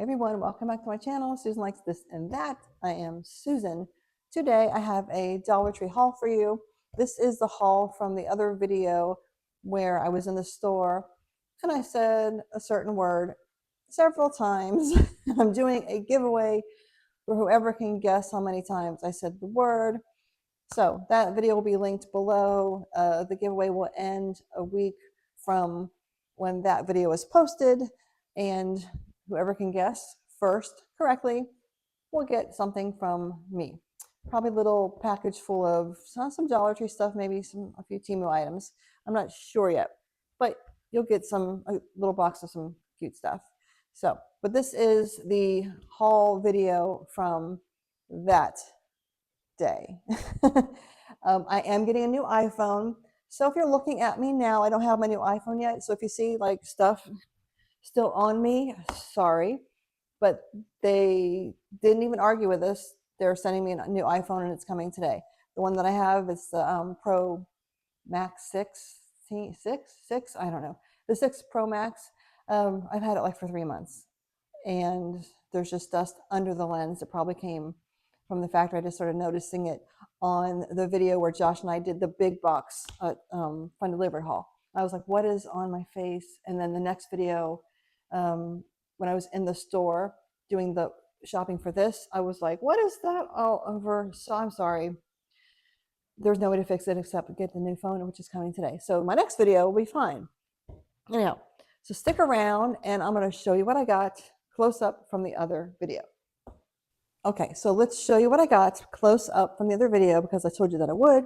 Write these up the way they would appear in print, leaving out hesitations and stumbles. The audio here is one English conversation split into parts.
everyone, welcome back to my channel. Susan Likes This and That. I am Susan. Today I have a Dollar Tree haul for you. This is the haul from the other video where I was in the store and I said a certain word several times. I'm doing a giveaway for whoever can guess how many times I said the word. So that video will be linked below. The giveaway will end a week from when that video is posted, and whoever can guess first correctly will get something from me. Probably a little package full of some Dollar Tree stuff, maybe a few Temu items. I'm not sure yet, but you'll get a little box of some cute stuff. So, but this is the haul video from that day. I am getting a new iPhone. So if you're looking at me now, I don't have my new iPhone yet. So if you see like stuff still on me, sorry. But they didn't even argue with us. They're sending me a new iPhone and it's coming today. The one that I have is the Pro Max 6, I don't know. The 6 Pro Max. I've had it like for 3 months. And there's just dust under the lens. It probably came from the factory. I just started noticing it on the video where Josh and I did the big box fun delivery haul. I was like, what is on my face? And then the next video, when I was in the store doing the shopping for this, I was like, what is that all over? So I'm sorry. There's no way to fix it except get the new phone, which is coming today. So my next video will be fine. Anyhow, so stick around and I'm going to show you what I got close up from the other video. Okay, so let's show you what I got close up from the other video because I told you that I would.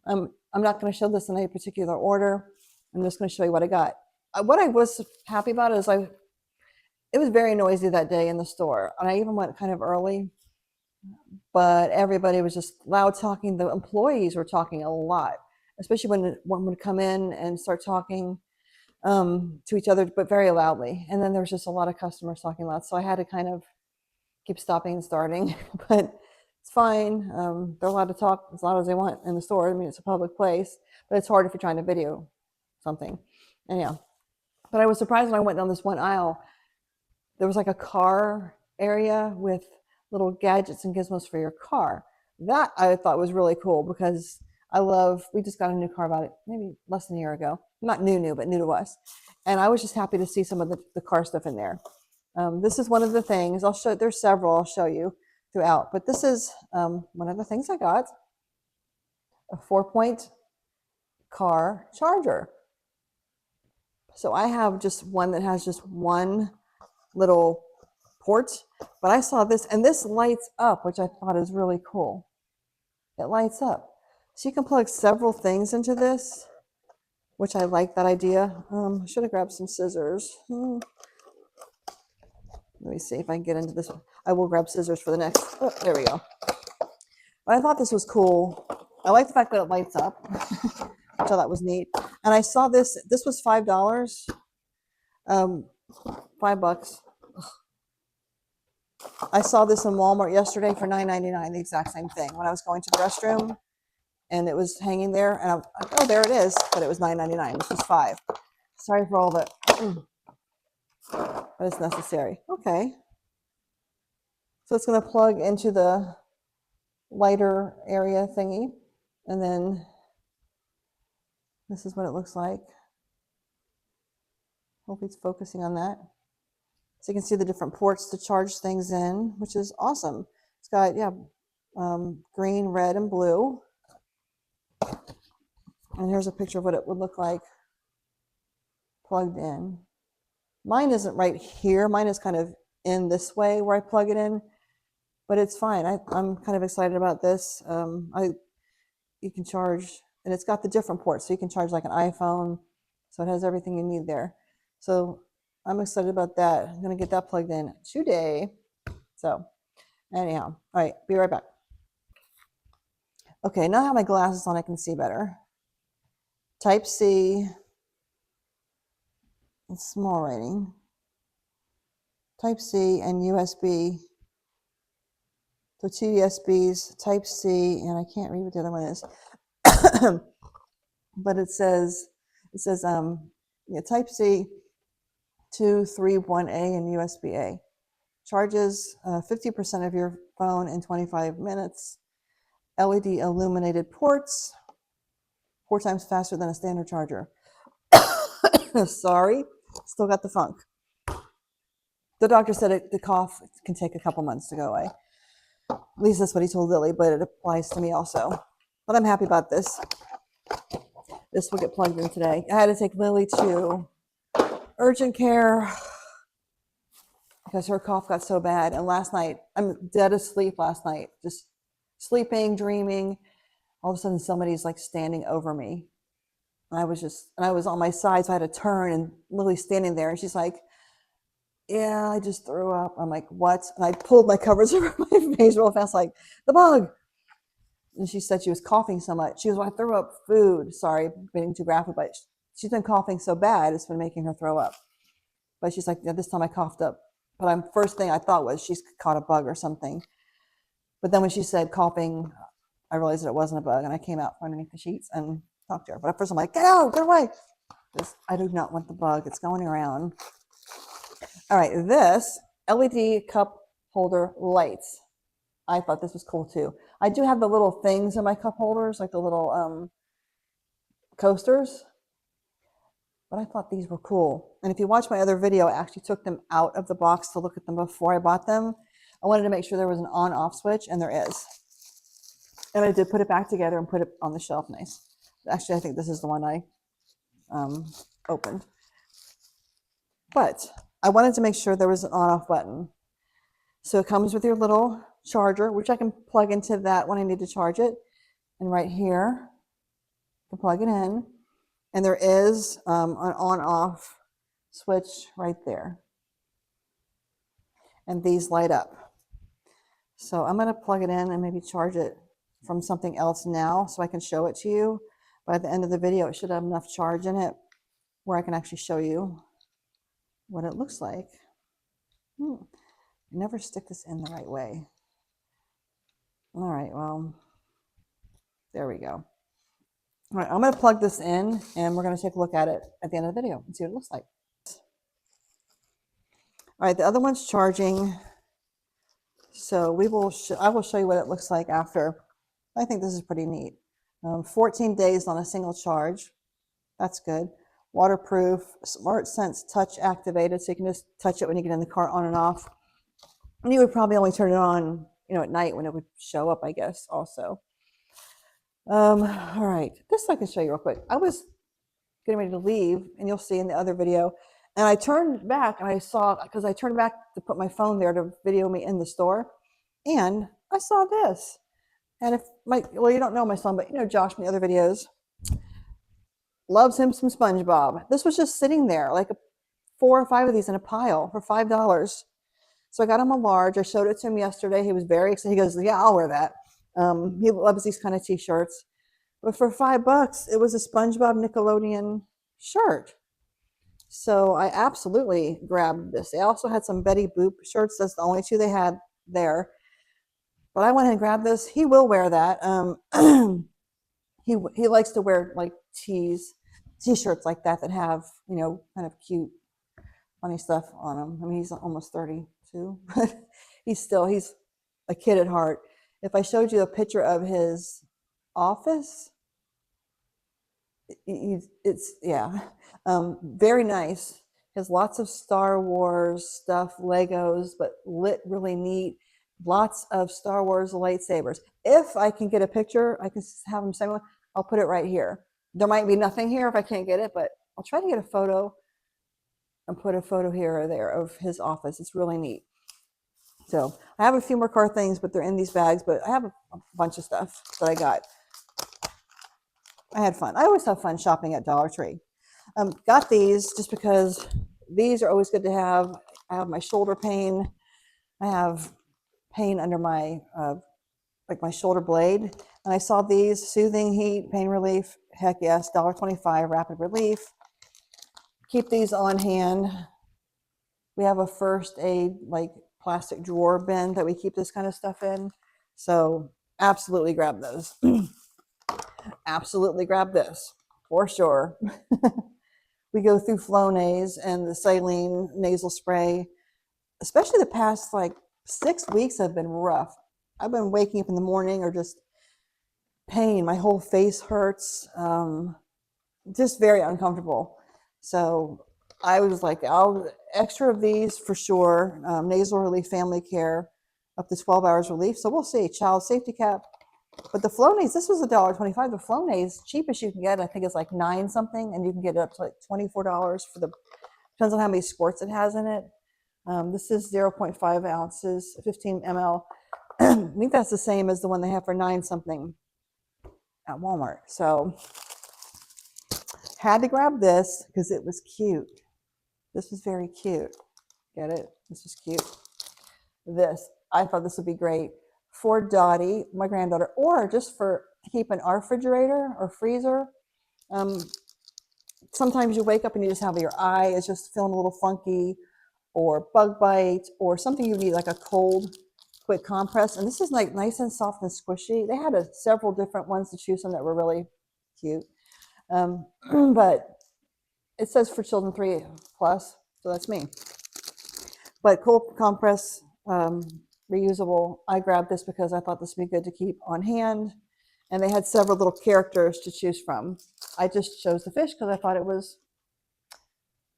I'm not going to show this in any particular order. I'm just going to show you what I got. What I was happy about is it was very noisy that day in the store, and I even went kind of early, but everybody was just loud talking. The employees were talking a lot, especially when one would come in and start talking to each other, but very loudly. And then there was just a lot of customers talking loud, so I had to kind of keep stopping and starting, but it's fine. They're allowed to talk as loud as they want in the store. I mean, it's a public place, but it's hard if you're trying to video something. Anyhow, but I was surprised when I went down this one aisle. There was like a car area with little gadgets and gizmos for your car. That I thought was really cool because we just got a new car about it maybe less than a year ago. Not new, but new to us. And I was just happy to see some of the car stuff in there. This is one of the things there's several I'll show you throughout, but this is one of the things I got, a 4-point car charger. So I have just one that has just one little port, but I saw this and this lights up, which I thought is really cool. It lights up. So you can plug several things into this, which I like that idea. I should have grabbed some scissors. Let me see if I can get into this one. I will grab scissors for the next. Oh, there we go. But I thought this was cool. I like the fact that it lights up, which I thought was neat. And I saw this. This was $5. $5. I saw this in Walmart yesterday for $9.99. The exact same thing. When I was going to the restroom, and it was hanging there, and oh, there it is. But it was $9.99. This was $5. Sorry for all the. But it's necessary. Okay. So it's going to plug into the lighter area thingy. And then this is what it looks like. Hopefully it's focusing on that. So you can see the different ports to charge things in, which is awesome. It's got, green, red, and blue. And here's a picture of what it would look like plugged in. Mine isn't right here. Mine is kind of in this way where I plug it in, but it's fine. I'm kind of excited about this. You can charge, and it's got the different ports, so you can charge like an iPhone. So it has everything you need there. So I'm excited about that. I'm gonna get that plugged in today. So anyhow, all right, be right back. Okay, now I have my glasses on, I can see better. Type-C. It's small writing. Type-C and USB. So 2 USBs, Type-C, and I can't read what the other one is. But it says Type-C 231A and USB-A. charges 50% of your phone in 25 minutes. LED illuminated ports, 4 times faster than a standard charger. Sorry, still got the funk. The doctor said the cough can take a couple months to go away. At least that's what he told Lily, but it applies to me also. But I'm happy about this. This will get plugged in today. I had to take Lily to urgent care because her cough got so bad. And last night, I'm dead asleep last night, just sleeping, dreaming. All of a sudden, somebody's like standing over me. And I was on my side, so I had to turn, and Lily's standing there, and she's like, yeah, I just threw up. I'm like, what? And I pulled my covers over my face real fast, like, the bug. And she said she was coughing so much. She goes, well, I threw up food. Sorry, being too graphic, but she's been coughing so bad, it's been making her throw up. But she's like, yeah, this time I coughed up. But first thing I thought was she's caught a bug or something. But then when she said coughing, I realized that it wasn't a bug, and I came out from underneath the sheets and talked to her. But at first I'm like, get out, get away. I do not want the bug. It's going around. All right, this LED cup holder lights. I thought this was cool too. I do have the little things in my cup holders, like the little coasters, but I thought these were cool. And if you watch my other video, I actually took them out of the box to look at them before I bought them. I wanted to make sure there was an on-off switch, and there is. And I did put it back together and put it on the shelf nice. Actually, I think this is the one I opened. But I wanted to make sure there was an on-off button. So it comes with your little charger, which I can plug into that when I need to charge it. And right here, you can plug it in. And there is an on-off switch right there. And these light up. So I'm going to plug it in and maybe charge it from something else now so I can show it to you. By the end of the video, it should have enough charge in it where I can actually show you what it looks like. Never stick this in the right way. All right, well, there we go. All right, I'm going to plug this in, and we're going to take a look at it at the end of the video and see what it looks like. All right, the other one's charging. So I will show you what it looks like after. I think this is pretty neat. 14 days on a single charge. That's good. Waterproof, Smart Sense touch activated, so you can just touch it when you get in the car, on and off. And you would probably only turn it on, at night when it would show up, I guess, also. All right, this I can show you real quick. I was getting ready to leave, and you'll see in the other video, and I turned back, and I saw, because I turned back to put my phone there to video me in the store, and I saw this. And you don't know my son, but Josh from the other videos loves him some SpongeBob. This was just sitting there, like 4 or 5 of these in a pile for $5. So I got him a large. I showed it to him yesterday. He was very excited. He goes, yeah, I'll wear that. He loves these kind of t-shirts. But for $5, it was a SpongeBob Nickelodeon shirt. So I absolutely grabbed this. They also had some Betty Boop shirts. That's the only 2 they had there. But I went and grabbed this. He will wear that. He likes to wear like t-shirts like that have, kind of cute, funny stuff on them. I mean, he's almost 32, but he's a kid at heart. If I showed you a picture of his office, it's very nice. Has lots of Star Wars stuff, Legos, but lit really neat. Lots of Star Wars lightsabers. If I can get a picture, I can have him send one. I'll put it right here. There might be nothing here if I can't get it, but I'll try to get a photo and put a photo here or there of his office. It's really neat. So I have a few more car things, but they're in these bags, but I have a bunch of stuff that I got. I had fun. I always have fun shopping at Dollar Tree. Got these just because these are always good to have. I have my shoulder pain. I have pain under my my shoulder blade, and I saw these soothing heat pain relief. Heck yes, $1.25 rapid relief. Keep these on hand. We have a first aid plastic drawer bin that we keep this kind of stuff in. So absolutely grab those. Absolutely grab this for sure. We go through Flonase and the saline nasal spray. especially the past like 6 weeks have been rough. I've been waking up in the morning or just pain. My whole face hurts. Just very uncomfortable. So I was like, I'll extra of these for sure. Nasal relief, family care, up to 12 hours relief. So we'll see. Child safety cap. But the Flonase, this was $1.25. The Flonase, cheapest you can get, I think, is like 9 something, and you can get it up to like $24 for the, depends on how many squirts it has in it. This is 0.5 ounces, 15 ml. I think that's the same as the one they have for 9 something at Walmart. So had to grab this because it was cute. This was very cute. Get it? This was cute. This, I thought this would be great for Dottie, my granddaughter, or just for to keep in our refrigerator or freezer. Sometimes you wake up and you just have your eye is just feeling a little funky, or bug bite, or something you need like a cold, quick compress. And this is like nice and soft and squishy. They had several different ones to choose from that were really cute. But it says for children 3+, so that's me. But cold compress, reusable. I grabbed this because I thought this would be good to keep on hand. And they had several little characters to choose from. I just chose the fish because I thought it was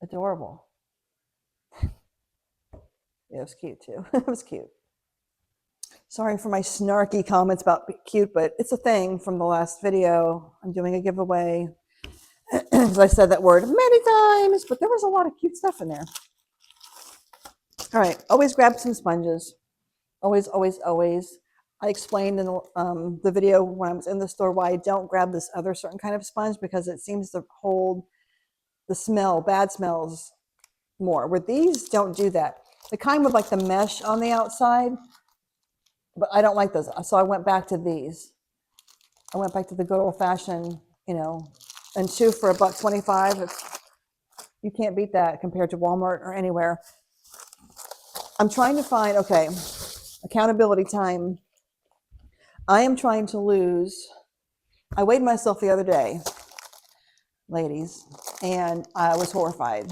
adorable. It was cute too. It was cute. Sorry for my snarky comments about cute, but it's a thing from the last video. I'm doing a giveaway. Because I said that word many times, but there was a lot of cute stuff in there. All right, always grab some sponges. Always, always, always. I explained in the video when I was in the store why I don't grab this other certain kind of sponge, because it seems to hold the smell, bad smells more. Where these don't do that. The kind with like the mesh on the outside, but I don't like those. So I went back to these. I went back to the good old fashioned, and 2 for $1.25. You can't beat that compared to Walmart or anywhere. I'm trying to find, okay, accountability time. I am trying to lose. I weighed myself the other day, ladies, and I was horrified.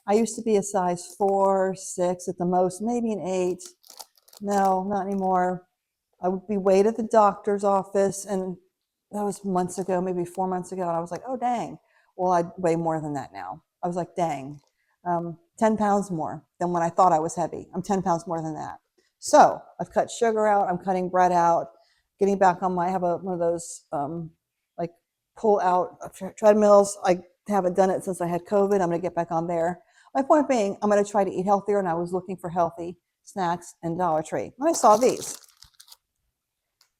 I used to be a size 4, 6 at the most, maybe an 8. No, not anymore. I would be weighed at the doctor's office, and that was months ago, maybe 4 months ago, and I was like, oh, dang. Well, I weigh more than that now. I was like, dang, 10 pounds more than when I thought I was heavy. I'm 10 pounds more than that. So I've cut sugar out. I'm cutting bread out, getting back on I have one of those like pull out treadmills. I haven't done it since I had COVID. I'm going to get back on there. My point being, I'm going to try to eat healthier, and I was looking for healthy snacks in Dollar Tree. And I saw these,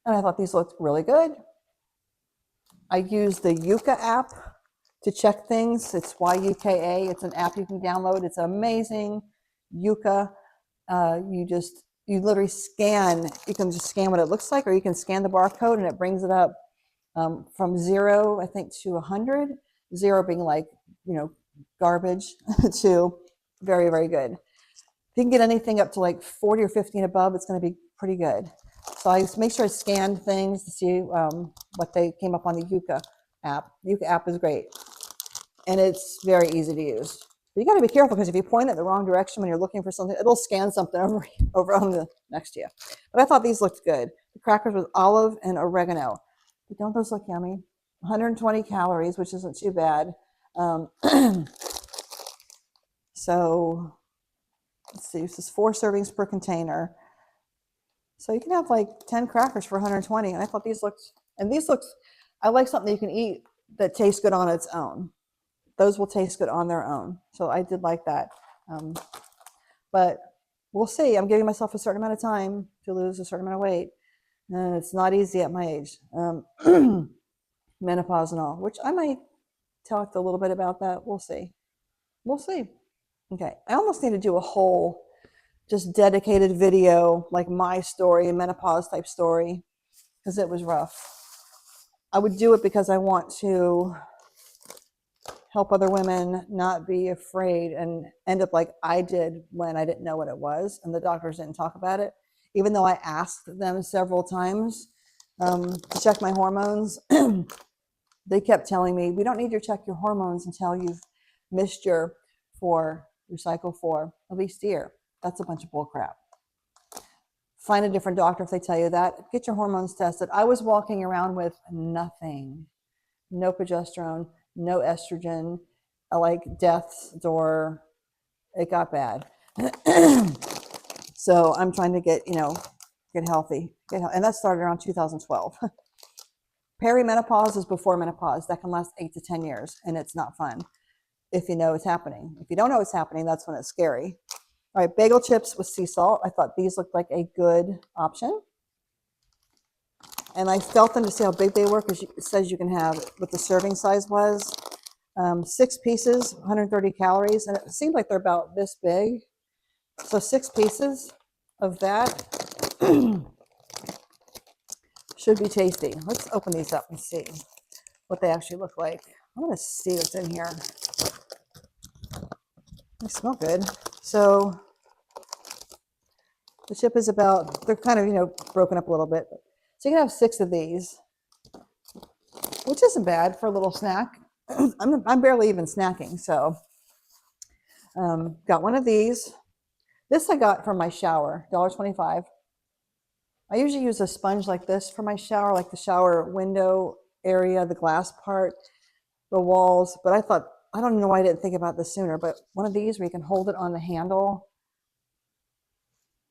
and I thought these looked really good. I used the Yuka app to check things. It's YUKA. It's an app you can download. It's amazing. Yuka. You literally scan. You can just scan what it looks like, or you can scan the barcode, and it brings it up from 0, I think, to 100. 0 being like, garbage, to very, very good. If you can get anything up to like 40 or 50 and above, it's going to be pretty good. So I make sure I scanned things to see what they came up on the Yuka app. Yuka app is great, and it's very easy to use. But you got to be careful, because if you point it the wrong direction when you're looking for something, it'll scan something over on the next to you. But I thought these looked good. The crackers with olive and oregano. But don't those look yummy? 120 calories, which isn't too bad. So let's see, this is 4 servings per container. So you can have like 10 crackers for 120. And I thought these looked, I like something you can eat that tastes good on its own. Those will taste good on their own. So I did like that. But we'll see. I'm giving myself a certain amount of time to lose a certain amount of weight. And it's not easy at my age. Menopause and all, which I might talk a little bit about that. We'll see. We'll see. Okay. I almost need to do a whole just dedicated video, like my story, menopause type story, because it was rough. I would do it because I want to help other women not be afraid and end up like I did when I didn't know what it was and the doctors didn't talk about it. Even though I asked them several times to check my hormones, they kept telling me, we don't need to check your hormones until you've missed your cycle for at least a year. That's a bunch of bull crap. Find a different doctor if they tell you that. Get your hormones tested. I was walking around with nothing, no progesterone, no estrogen, like death's door. It got bad. So I'm trying to get, get healthy. And that started around 2012. Perimenopause is before menopause. That can last 8 to 10 years, and it's not fun if you know it's happening. If you don't know it's happening, that's when it's scary. All right, bagel chips with sea salt. I thought these looked like a good option. And I felt them to see how big they were, because it says you can have what the serving size was. 6 pieces, 130 calories, and it seemed like they're about this big. So 6 pieces of that should be tasty. Let's open these up and see what they actually look like. I want to see what's in here. They smell good. So the chip is about, they're kind of, broken up a little bit. So you can have 6 of these, which isn't bad for a little snack. I'm barely even snacking. So got one of these. This I got from my shower, $1.25. I usually use a sponge like this for my shower, like the shower window area, the glass part, the walls. But I thought, I don't know why I didn't think about this sooner, but one of these where you can hold it on the handle,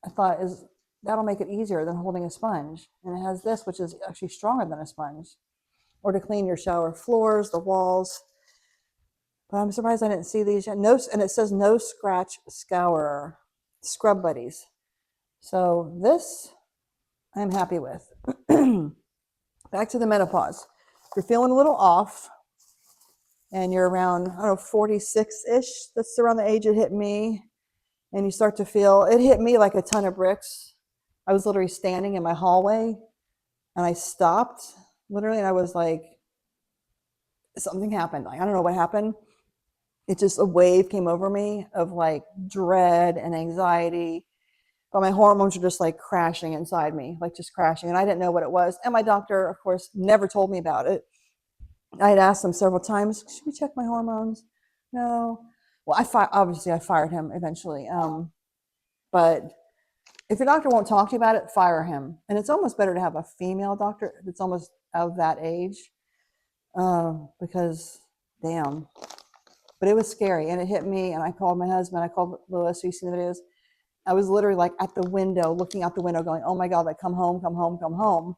I thought that'll make it easier than holding a sponge. And it has this, which is actually stronger than a sponge. Or to clean your shower floors, the walls. But I'm surprised I didn't see these yet. And it says no scratch scourer, scrub buddies. So this I'm happy with. Back to the menopause. If you're feeling a little off and you're around, 46-ish, that's around the age it hit me, and you start to feel, it hit me like a ton of bricks. I was literally standing in my hallway and I stopped literally, and I was like, something happened. Like, I don't know what happened. It just, a wave came over me of like dread and anxiety. But my hormones were just like crashing inside me, like just crashing. And I didn't know what it was. And my doctor, of course, never told me about it. I had asked him several times, should we check my hormones? No. Well, obviously I fired him eventually. But if your doctor won't talk to you about it, fire him. And it's almost better to have a female doctor that's almost of that age, because damn. But it was scary, and it hit me, and I called my husband. I called Lewis, who you see the videos. I was literally like at the window, looking out the window going, oh my God, like come home, come home, come home.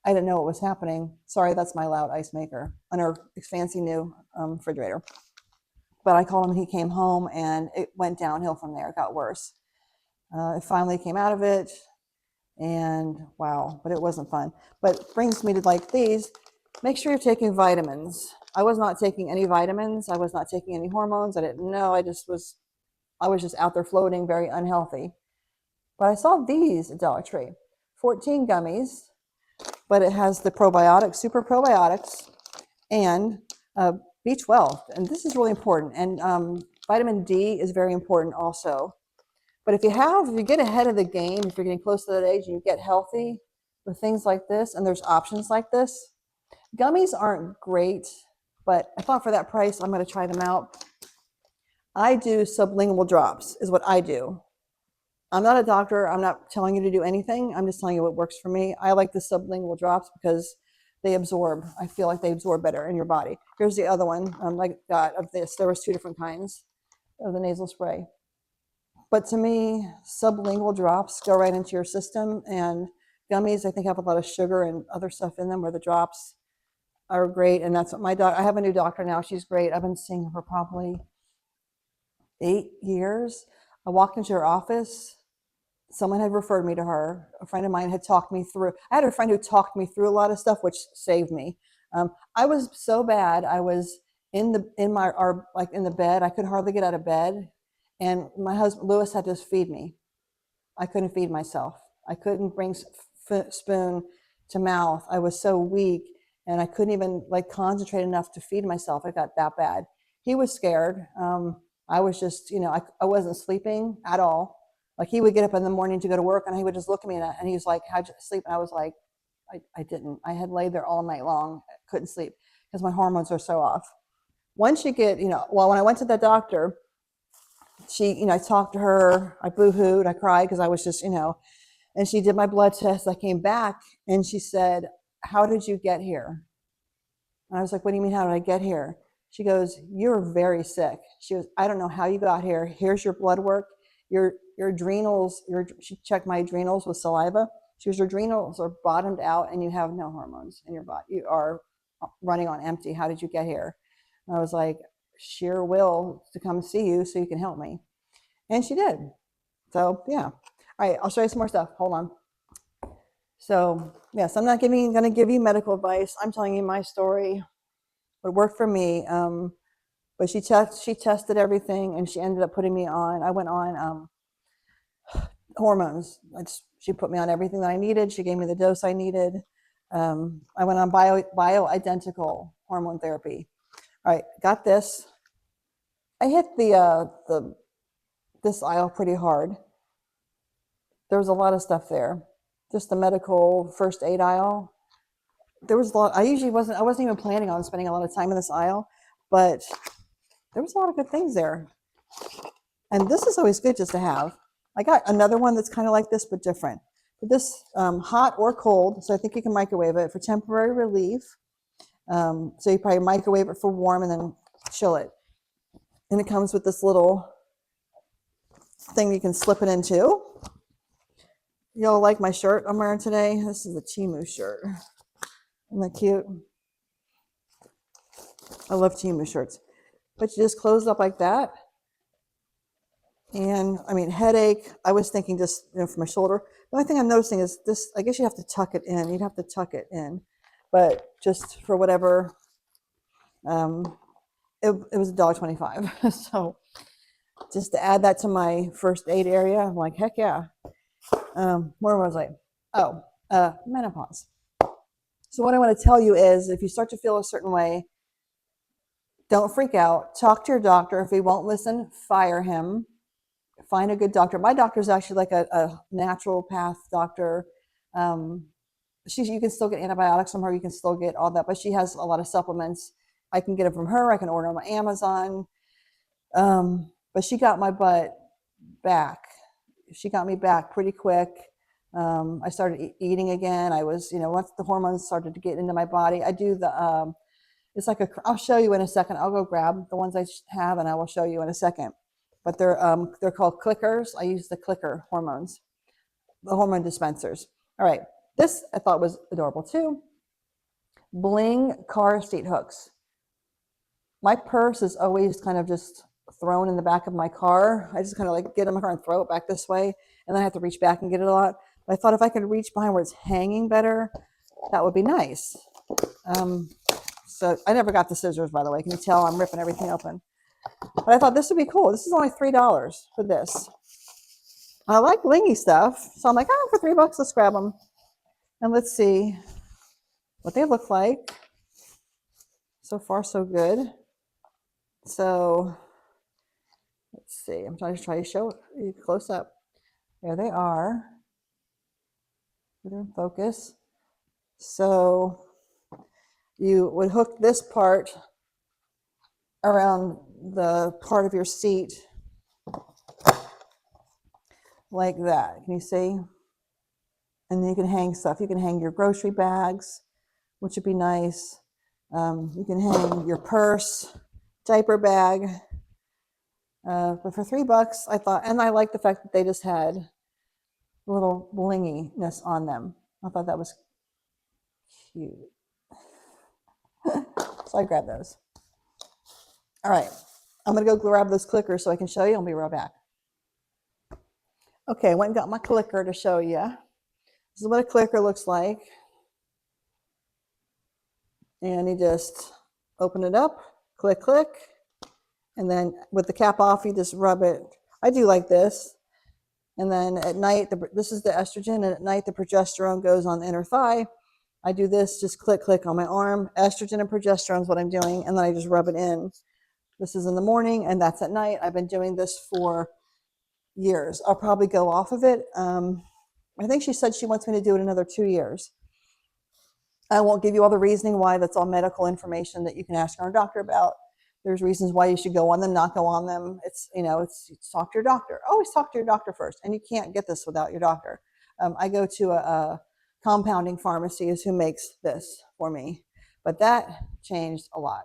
I didn't know what was happening. Sorry, that's my loud ice maker on our fancy new refrigerator. But I called him and he came home, and it went downhill from there. It got worse. It finally came out of it, and wow, but it wasn't fun. But it brings me to like these. Make sure you're taking vitamins. I was not taking any vitamins. I was not taking any hormones. I didn't know. I was just out there floating, very unhealthy. But I saw these at Dollar Tree, 14 gummies, but it has the probiotics, super probiotics, and B12. And this is really important. And vitamin D is very important also. But if you get ahead of the game, if you're getting close to that age and you get healthy with things like this, and there's options like this, gummies aren't great, but I thought for that price, I'm going to try them out. I do sublingual drops is what I do. I'm not a doctor. I'm not telling you to do anything. I'm just telling you what works for me. I like the sublingual drops because they absorb. I feel like they absorb better in your body. Here's the other one I got of this. There was 2 different kinds of the nasal spray. But to me, sublingual drops go right into your system, and gummies, I think, have a lot of sugar and other stuff in them, where the drops are great. And that's what I have a new doctor now. She's great. I've been seeing her for probably 8 years. I walked into her office. Someone had referred me to her. A friend of mine had talked me through. I had a friend who talked me through a lot of stuff, which saved me. I was so bad. I was in the bed. I could hardly get out of bed, and my husband Lewis had to feed me. I couldn't feed myself. I couldn't bring spoon to mouth. I was so weak, and I couldn't even concentrate enough to feed myself. It got that bad. He was scared. I was just, I wasn't sleeping at all. Like, he would get up in the morning to go to work, and he would just look at me, and he was like, how'd you sleep? And I was like, I didn't. I had laid there all night long, couldn't sleep because my hormones are so off. Once you get, when I went to the doctor, she, I talked to her, I boo-hooed, I cried because I was just, and she did my blood test. I came back and she said, "How did you get here?" And I was like, "What do you mean, how did I get here?" She goes, "You're very sick." She goes, "I don't know how you got here. Here's your blood work. Your adrenals, she checked my adrenals with saliva. She goes, your adrenals are bottomed out and you have no hormones in your body. You are running on empty. How did you get here?" And I was like, "Sheer will to come see you so you can help me." And she did. So yeah. All right, I'll show you some more stuff. Hold on. So yes, I'm not going to give you medical advice. I'm telling you my story. What worked for me. But she tested everything and she ended up putting me on. I went on hormones. She put me on everything that I needed. She gave me the dose I needed. I went on bioidentical hormone therapy. All right, got this. I hit this aisle pretty hard. There was a lot of stuff there. Just the medical first aid aisle. There was a lot. I wasn't even planning on spending a lot of time in this aisle, but there was a lot of good things there. And this is always good just to have. I got another one that's kind of like this, but different. But this hot or cold, so I think you can microwave it for temporary relief. So you probably microwave it for warm and then chill it. And it comes with this little thing you can slip it into. Y'all like my shirt I'm wearing today? This is a Temu shirt. Isn't that cute? I love Temu shirts. But you just close it up like that. And I mean, headache, I was thinking just, for my shoulder. The only thing I'm noticing is this, I guess you have to tuck it in. You'd have to tuck it in. But just for whatever, it was $1.25. So just to add that to my first aid area, I'm like, heck yeah. Where was I? Oh, menopause. So what I want to tell you is if you start to feel a certain way, don't freak out. Talk to your doctor. If he won't listen, fire him. Find a good doctor. My doctor is actually like a naturopath doctor. You can still get antibiotics from her. You can still get all that, but she has a lot of supplements. I can get them from her. I can order them on Amazon. But she got my butt back. She got me back pretty quick. I started eating again. I was, once the hormones started to get into my body, I do the, it's like I'll show you in a second. I'll go grab the ones I have and I will show you in a second. But they're called clickers. I use the clicker hormones, the hormone dispensers. All right. This I thought was adorable too. Bling car seat hooks. My purse is always kind of just thrown in the back of my car. I just kind of like get in my car and throw it back this way. And then I have to reach back and get it a lot. But I thought if I could reach behind where it's hanging better, that would be nice. So I never got the scissors, by the way. Can you tell I'm ripping everything open? But I thought this would be cool. This is only $3 for this. I like blingy stuff. So I'm like, for $3, let's grab them. And let's see what they look like. So far, so good. So let's see. I'm trying to show you close up. There they are. Put in focus. So you would hook this part around the part of your seat like that. Can you see? And then you can hang stuff. You can hang your grocery bags, which would be nice. You can hang your purse, diaper bag. But for $3, I thought, and I like the fact that they just had a little blinginess on them. I thought that was cute. So I grabbed those. All right. I'm going to go grab those clickers so I can show you. I'll be right back. Okay, I went and got my clicker to show you. This is what a clicker looks like. And you just open it up, click, click. And then with the cap off, you just rub it. I do like this. And then at night, this is the estrogen. And at night, the progesterone goes on the inner thigh. I do this, just click, click on my arm. Estrogen and progesterone is what I'm doing. And then I just rub it in. This is in the morning and that's at night. I've been doing this for years. I'll probably go off of it. I think she said she wants me to do it another 2 years. I won't give you all the reasoning why. That's all medical information that you can ask our doctor about. There's reasons why you should go on them, not go on them. It's talk to your doctor. Always talk to your doctor first. And you can't get this without your doctor. I go to a compounding pharmacy is who makes this for me. But that changed a lot.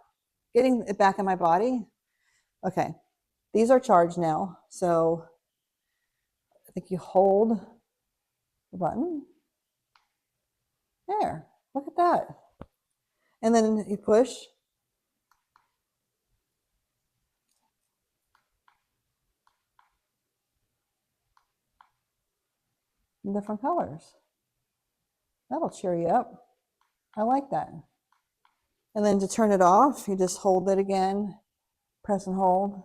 Getting it back in my body. Okay. These are charged now. So I think you hold the button. There. Look at that. And then you push. In different colors. That'll cheer you up. I like that. And then to turn it off, you just hold it again, press and hold,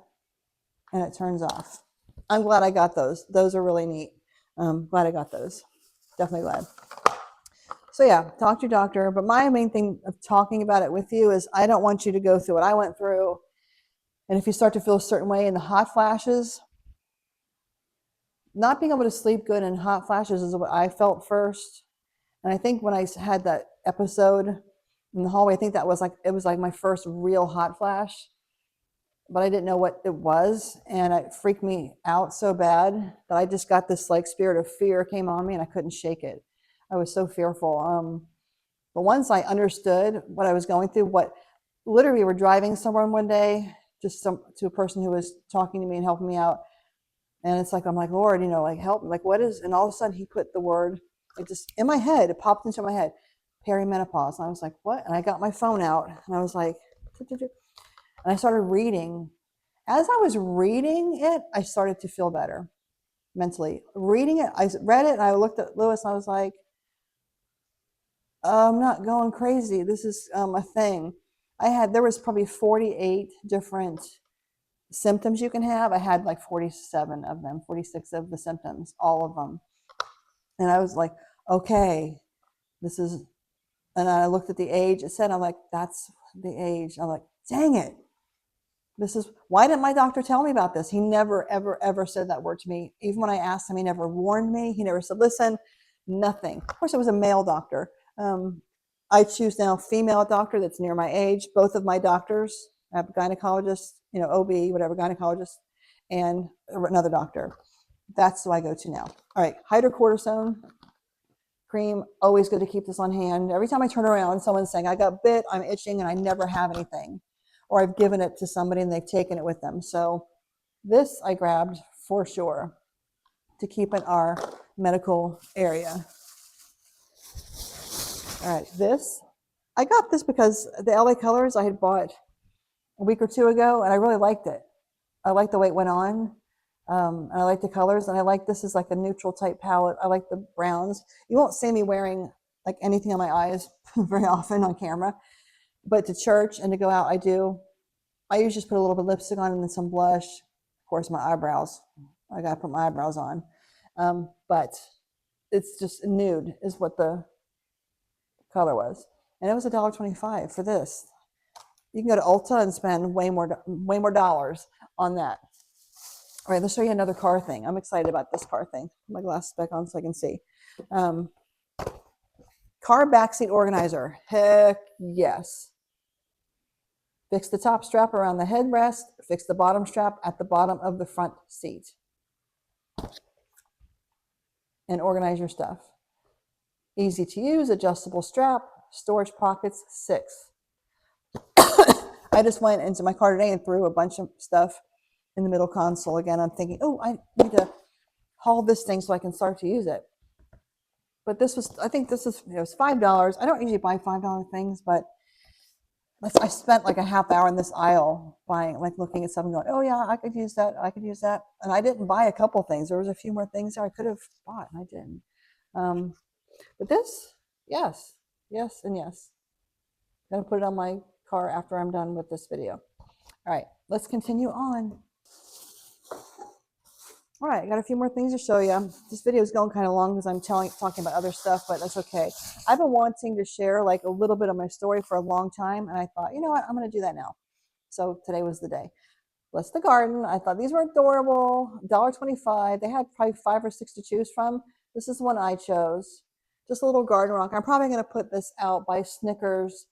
and it turns off. I'm glad I got those. Those are really neat. Glad I got those. Definitely glad. So yeah, talk to your doctor. But my main thing of talking about it with you is I don't want you to go through what I went through. And if you start to feel a certain way in the hot flashes, not being able to sleep good in hot flashes is what I felt first. And I think when I had that episode in the hallway, I think it was like my first real hot flash, but I didn't know what it was. And it freaked me out so bad that I just got this like spirit of fear came on me and I couldn't shake it. I was so fearful. But once I understood what I was going through, literally we were driving somewhere one day, to a person who was talking to me and helping me out. And it's like, I'm like, Lord, like help me. Like what is, and all of a sudden he put the word, it just in my head, it popped into my head, perimenopause. And I was like, what? And I got my phone out and I was like, and I started reading. As I was reading it, I started to feel better mentally. Reading it, I read it and I looked at Lewis and I was like, I'm not going crazy. This is a thing. There was probably 48 different symptoms you can have. I had like 47 of them, 46 of the symptoms, all of them. And I was like, okay, and I looked at the age it said, I'm like, that's the age. I'm like, dang it. Why didn't my doctor tell me about this? He never, ever, ever said that word to me. Even when I asked him, he never warned me. He never said, listen, nothing. Of course, it was a male doctor. I choose now female doctor that's near my age. Both of my doctors, I have a gynecologist, OB, whatever, gynecologist, and another doctor. That's who I go to now. All right, hydrocortisone cream, always good to keep this on hand. Every time I turn around, someone's saying, I got bit, I'm itching, and I never have anything. Or I've given it to somebody and they've taken it with them. So this I grabbed for sure to keep in our medical area. All right, I got this because the LA Colors I had bought a week or two ago, and I really liked it. I liked the way it went on, and I like the colors, and I like this is like a neutral type palette. I like the browns. You won't see me wearing like anything on my eyes very often on camera, but to church and to go out, I do. I usually just put a little bit of lipstick on and then some blush. Of course, my eyebrows. I got to put my eyebrows on. But it's just nude is what the color was. And it was $1.25 for this. You can go to Ulta and spend way more dollars on that. All right, let's show you another car thing. I'm excited about this car thing. Put my glasses back on so I can see. Car backseat organizer. Heck yes. Fix the top strap around the headrest. Fix the bottom strap at the bottom of the front seat. And organize your stuff. Easy to use, adjustable strap, storage pockets, 6. I just went into my car today and threw a bunch of stuff in the middle console. Again, I'm thinking, oh, I need to haul this thing so I can start to use it. But I think this is, it was $5. I don't usually buy $5 things, but I spent like a half hour in this aisle looking at something going, oh yeah, I could use that. And I didn't buy a couple things. There was a few more things there I could have bought and I didn't. But this, yes, and yes. I'm going to put it on my car after I'm done with this video. All right, let's continue on. All right, I got a few more things to show you. This video is going kind of long because I'm talking about other stuff, but that's okay. I've been wanting to share like a little bit of my story for a long time, and I thought, you know what, I'm going to do that now. So today was the day. Bless the Garden. I thought these were adorable. $1.25. They had probably 5 or 6 to choose from. This is the one I chose. Just a little garden rock. I'm probably going to put this out by Snickers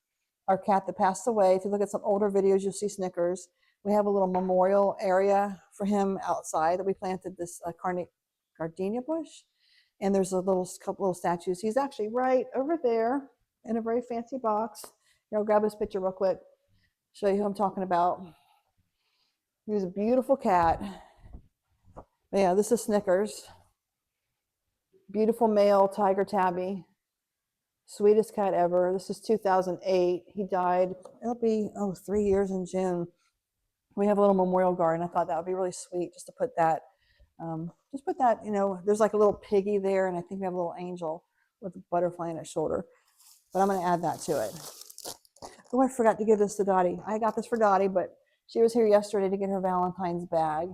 our cat that passed away. If you look at some older videos, you'll see Snickers. We have a little memorial area for him outside that we planted this gardenia bush. And there's a couple little statues. He's actually right over there in a very fancy box. Here, I'll grab his picture real quick, show you who I'm talking about. He was a beautiful cat. But yeah, this is Snickers. Beautiful male tiger tabby. Sweetest cat ever. This is 2008. He died, it'll be 3 years in June. We have a little memorial garden. I thought that would be really sweet just to put that, there's like a little piggy there, and I think we have a little angel with a butterfly on its shoulder. But I'm going to add that to it. Oh, I forgot to give this to Dottie. I got this for Dottie, but she was here yesterday to get her Valentine's bag.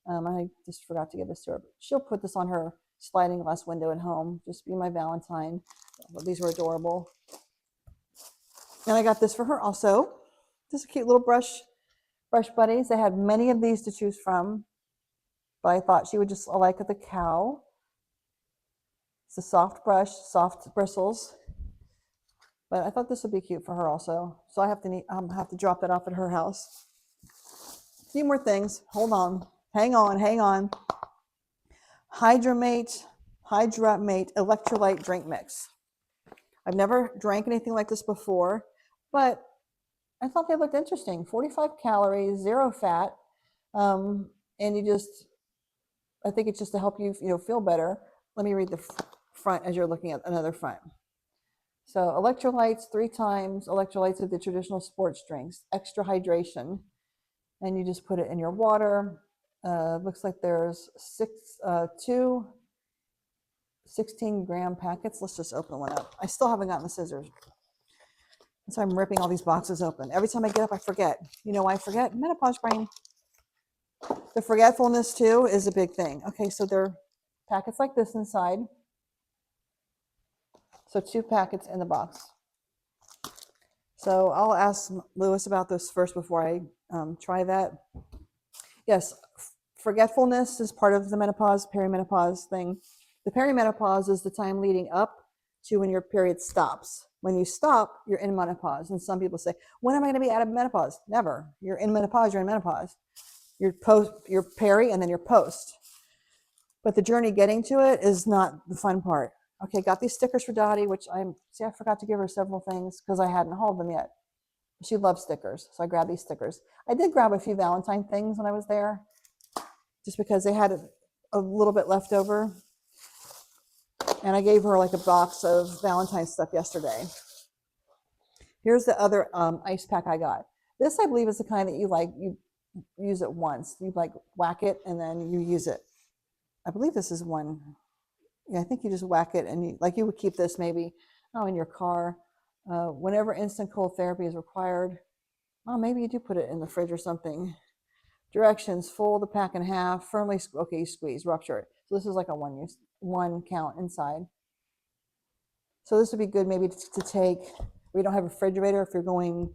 I just forgot to give this to her. She'll put this on her sliding glass window at home. Just be my Valentine. These were adorable. And I got this for her also. Just a cute little brush buddies. They had many of these to choose from, but I thought she would just like the cow. It's a soft brush, soft bristles. But I thought this would be cute for her also. So I have to drop that off at her house. A few more things. Hold on. Hang on. Hydramate electrolyte drink mix. I've never drank anything like this before, but I thought they looked interesting. 45 calories, 0 fat, and I think it's just to help you, feel better. Let me read the front as you're looking at another front. So electrolytes 3 times, electrolytes of the traditional sports drinks, extra hydration, and you just put it in your water. Looks like there's 2 16-gram packets. Let's just open one up. I still haven't gotten the scissors. So I'm ripping all these boxes open. Every time I get up, I forget. You know why I forget? Menopause brain. The forgetfulness too is a big thing. Okay, so there are packets like this inside. So 2 packets in the box. So I'll ask Lewis about this first before I try that. Yes, forgetfulness is part of the menopause, perimenopause thing. The perimenopause is the time leading up to when your period stops. When you stop, you're in menopause. And some people say, when am I going to be out of menopause? Never. You're in menopause, you're in menopause. You're peri and then you're post. But the journey getting to it is not the fun part. Okay, got these stickers for Dottie, which I forgot to give her several things because I hadn't hauled them yet. She loves stickers, so I grabbed these stickers. I did grab a few Valentine things when I was there, just because they had a little bit left over. And I gave her like a box of Valentine stuff yesterday. Here's the other ice pack I got. This, I believe, is the kind that you use it once. You whack it and then you use it. I believe this is one. Yeah, I think you just whack it and you would keep this maybe in your car. Whenever instant cold therapy is required, maybe you do put it in the fridge or something. Directions: fold the pack in half, firmly, you squeeze, rupture it. So this is like a one count inside. So this would be good maybe to take, we don't have a refrigerator if you're going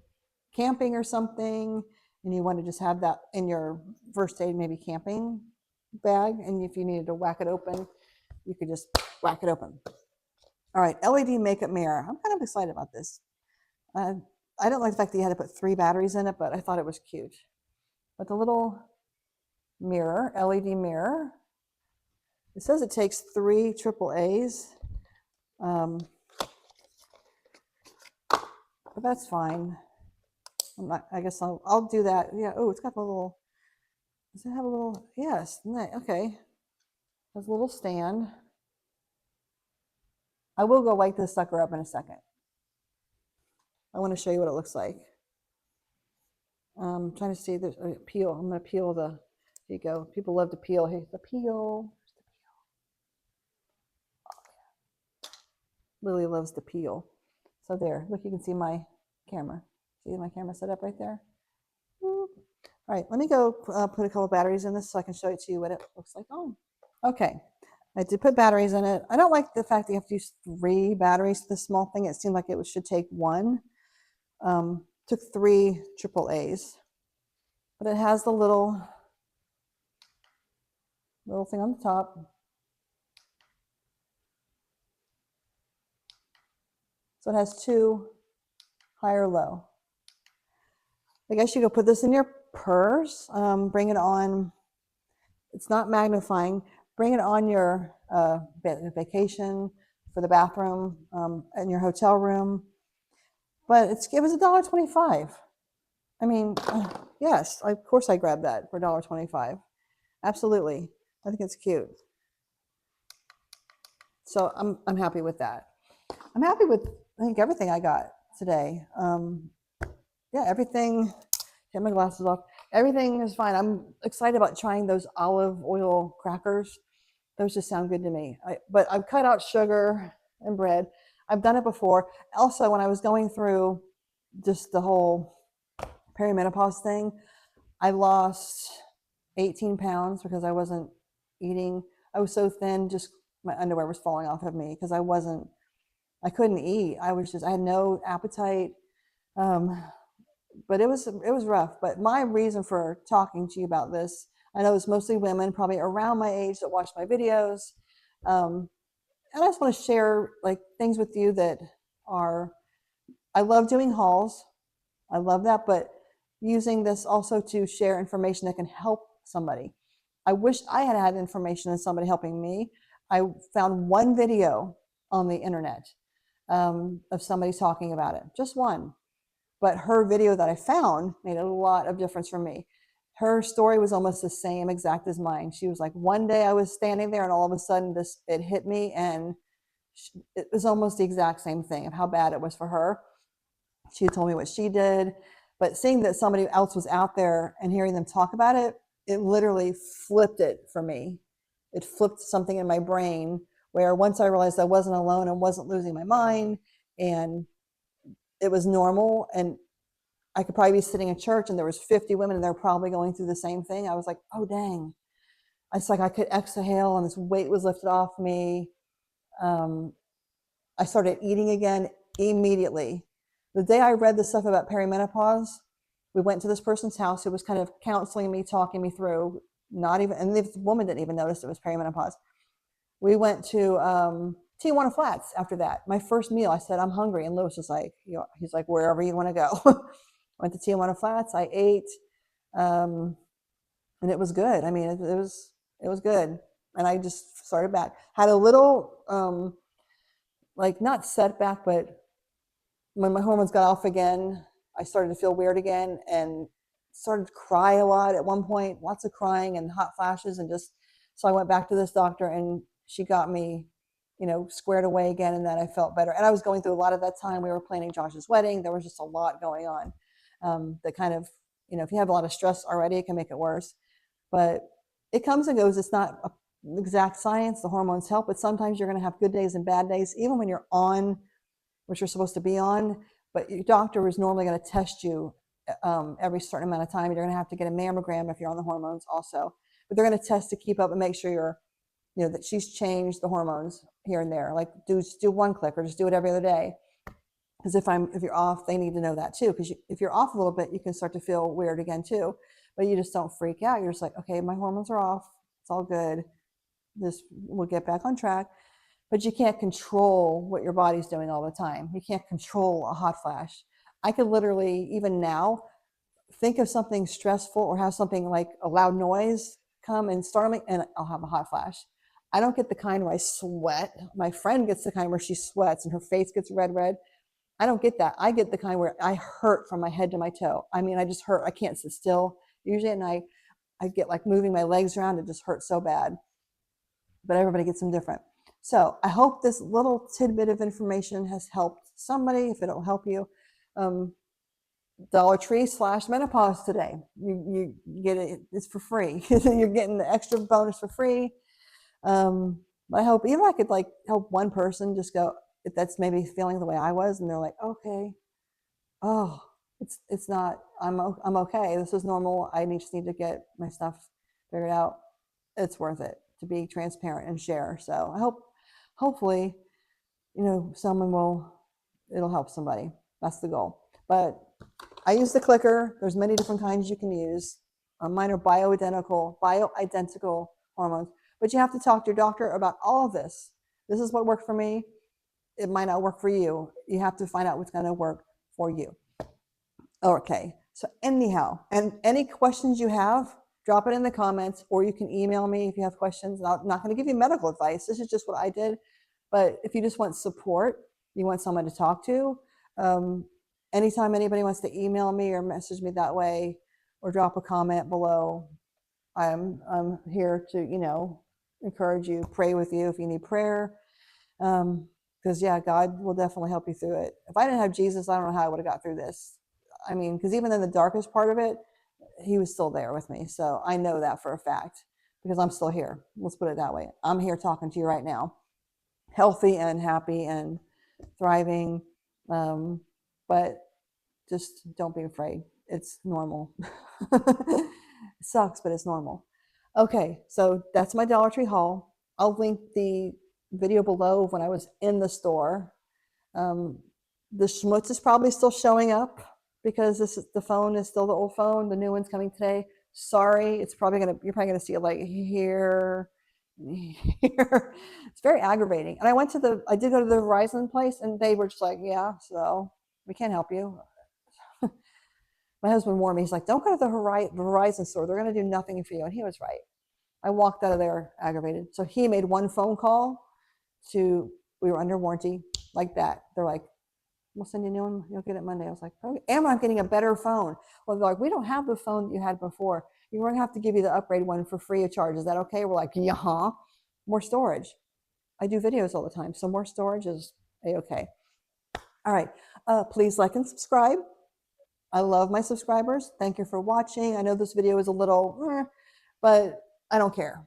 camping or something, and you want to just have that in your first aid, maybe camping bag. And if you needed to whack it open, you could just whack it open. All right, LED makeup mirror. I'm kind of excited about this. I don't like the fact that you had to put 3 batteries in it, but I thought it was cute. But the little mirror, LED mirror, it says it takes 3 AAAs. But that's fine. I guess I'll do that. Yeah. Oh, it's got the little. Does it have a little? Yes. Okay. Has a little stand. I will go light this sucker up in a second. I want to show you what it looks like. I'm trying to see the peel. I'm going to peel the. Here you go. People love to peel. Here's the peel. Lily loves to peel. So there. Look, you can see my camera. See my camera set up right there? All right, let me go put a couple batteries in this so I can show it to you what it looks like. Okay. I did put batteries in it. I don't like the fact that you have to use 3 batteries for this small thing. It seemed like it should take 1. Took 3 AAAs. But it has the little thing on the top. So it has 2 high or low. I guess you could put this in your purse, bring it on. It's not magnifying. Bring it on your vacation, for the bathroom, in your hotel room. But it was $1.25. I mean, yes, of course I grabbed that for $1.25. Absolutely. I think it's cute. So I'm happy with that. I'm happy with, I think, everything I got today. Yeah, everything. Get my glasses off. Everything is fine. I'm excited about trying those olive oil crackers. Those just sound good to me. But I've cut out sugar and bread. I've done it before. Also, when I was going through just the whole perimenopause thing, I lost 18 pounds because I wasn't eating. I was so thin, just my underwear was falling off of me because I couldn't eat. I had no appetite. Um, but it was rough. But my reason for talking to you about this, I know it's mostly women, probably around my age, that watch my videos. Um, and I just want to share like things with you that are, I love doing hauls. I love that, but using this also to share information that can help somebody. I wish I had had information and somebody helping me. I found one video on the internet, of somebody talking about it, just one. But her video that I found made a lot of difference for me. Her story was almost the same exact as mine. She was like, one day I was standing there and all of a sudden it hit me, and it was almost the exact same thing of how bad it was for her. She had told me what she did, but seeing that somebody else was out there and hearing them talk about it, it literally flipped it for me. It flipped something in my brain where once I realized I wasn't alone and wasn't losing my mind, and it was normal, and I could probably be sitting in church and there was 50 women and they're probably going through the same thing. I was like, oh dang. It's like I could exhale and this weight was lifted off me. Um, I started eating again immediately. The day I read the stuff about perimenopause, we went to this person's house who was kind of counseling me, talking me through, not even, and the woman didn't even notice it was perimenopause. We went to Tijuana Flats after that. My first meal, I said, I'm hungry. And Lewis was like, he's like, wherever you want to go. Went to Tijuana Flats. I ate, and it was good. I mean, it was good. And I just started back. Had a little, like, not setback, but when my hormones got off again, I started to feel weird again and started to cry a lot at one point, lots of crying and hot flashes, and just, so I went back to this doctor and she got me, squared away again, and then I felt better. And I was going through a lot of that time. We were planning Josh's wedding. There was just a lot going on, that kind of, if you have a lot of stress already, it can make it worse. But it comes and goes. It's not exact science. The hormones help, but sometimes you're going to have good days and bad days, even when you're on what you're supposed to be on. But your doctor is normally going to test you, every certain amount of time. You're going to have to get a mammogram if you're on the hormones also. But they're going to test to keep up and make sure that she's changed the hormones here and there. Like do one click or just do it every other day. Because if you're off, they need to know that too. Because if you're off a little bit, you can start to feel weird again too. But you just don't freak out. You're just like, okay, my hormones are off. It's all good. We'll get back on track. But you can't control what your body's doing all the time. You can't control a hot flash. I could literally, even now, think of something stressful or have something like a loud noise come and startle me, and I'll have a hot flash. I don't get the kind where I sweat. My friend gets the kind where she sweats and her face gets red. I don't get that. I get the kind where I hurt from my head to my toe. I mean, I just hurt. I can't sit still. Usually at night, I get like moving my legs around. It just hurts so bad. But everybody gets them different. So I hope this little tidbit of information has helped somebody. If it'll help you, Dollar Tree / Menopause today. You get it. It's for free. You're getting the extra bonus for free. I hope even I could like help one person just go, if that's maybe feeling the way I was, and they're like, okay, oh, it's not. I'm okay. This is normal. I just need to get my stuff figured out. It's worth it to be transparent and share. So I hope, hopefully, it'll help somebody. That's the goal. But I use the clicker. There's many different kinds you can use. Mine are bioidentical hormones. But you have to talk to your doctor about all of this. This is what worked for me. It might not work for you. You have to find out what's going to work for you. Okay. So anyhow, and any questions you have, drop it in the comments, or you can email me if you have questions. I'm not going to give you medical advice. This is just what I did. But if you just want support, you want someone to talk to, anytime anybody wants to email me or message me that way, or drop a comment below, I'm here to, encourage you, pray with you if you need prayer. Because yeah, God will definitely help you through it. If I didn't have Jesus, I don't know how I would have got through this. I mean, because even in the darkest part of it, he was still there with me. So I know that for a fact because I'm still here. Let's put it that way. I'm here talking to you right now, healthy and happy and thriving. But just don't be afraid. It's normal. It sucks, but it's normal. Okay, so that's my Dollar Tree haul. I'll link the video below of when I was in the store. Um, the schmutz is probably still showing up because the phone is still the old phone. The new one's coming today. Sorry, you're probably gonna see it like here, here. It's very aggravating. And I did go to the Verizon place, and they were just like, yeah, so we can't help you. My husband warned me. He's like, don't go to the Verizon store. They're going to do nothing for you. And he was right. I walked out of there aggravated. So he made one phone call we were under warranty like that. They're like, we'll send you a new one. You'll get it Monday. I was like, okay. And I'm getting a better phone. Well, they're like, we don't have the phone that you had before. We're going to have to give you the upgrade one for free of charge. Is that okay? We're like, yeah, more storage. I do videos all the time. So more storage is A-okay. All right. Please like and subscribe. I love my subscribers. Thank you for watching. I know this video is a little, but I don't care.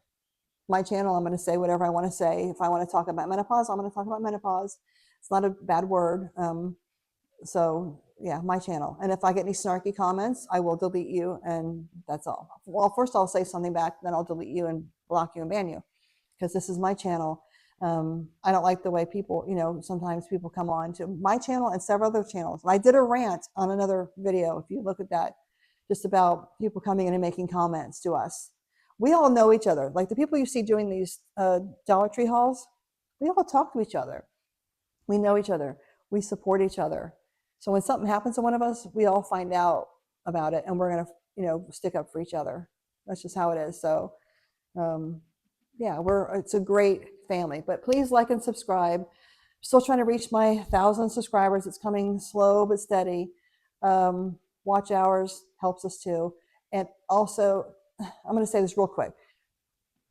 My channel, I'm going to say whatever I want to say. If I want to talk about menopause, I'm going to talk about menopause. It's not a bad word. So yeah, my channel. And if I get any snarky comments, I will delete you, and that's all. Well, first I'll say something back, then I'll delete you and block you and ban you, because this is my channel. I don't like the way people, sometimes people come on to my channel and several other channels. And I did a rant on another video, if you look at that, just about people coming in and making comments to us. We all know each other. Like the people you see doing these Dollar Tree hauls, we all talk to each other. We know each other. We support each other. So when something happens to one of us, we all find out about it, and we're going to, stick up for each other. That's just how it is. So, yeah, it's a great family. But please like and subscribe. Still trying to reach my 1,000 subscribers. It's coming slow but steady. Watch hours helps us too. And also, I'm going to say this real quick.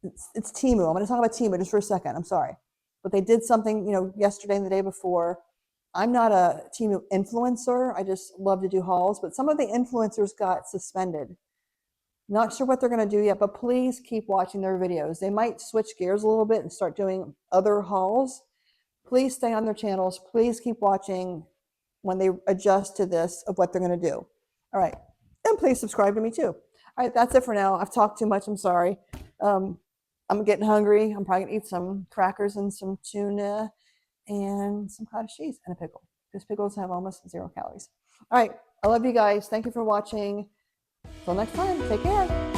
It's Temu. I'm going to talk about Temu just for a second. I'm sorry. But they did something, yesterday and the day before. I'm not a Temu influencer. I just love to do hauls. But some of the influencers got suspended. Not sure what they're going to do yet, but please keep watching their videos. They might switch gears a little bit and start doing other hauls. Please stay on their channels. Please keep watching when they adjust to this of what they're going to do. All right. And please subscribe to me too. All right. That's it for now. I've talked too much. I'm sorry. I'm getting hungry. I'm probably going to eat some crackers and some tuna and some cottage cheese and a pickle, because pickles have almost 0 calories. All right. I love you guys. Thank you for watching. Till next time, take care.